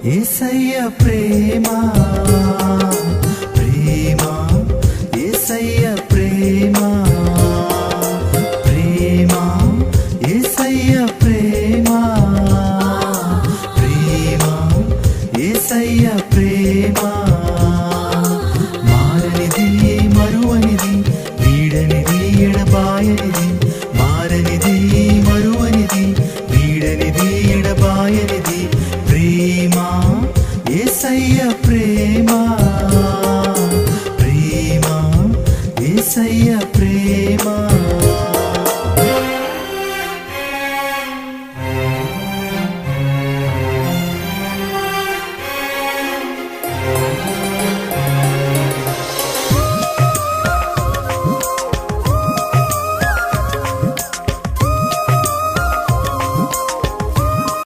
యేసయ్య ప్రేమ ప్రేమ యేసయ్య ప్రేమ ప్రేమ యేసయ్య ప్రేమ ప్రేమ యేసయ్య ప్రేమ మారనిది మరువనిది వీడనిది ఎడబాయనిది మారనిది మరువనిది వీడనిది ఎడబాయనిది ప్రేమ యేసయ్య ప్రేమ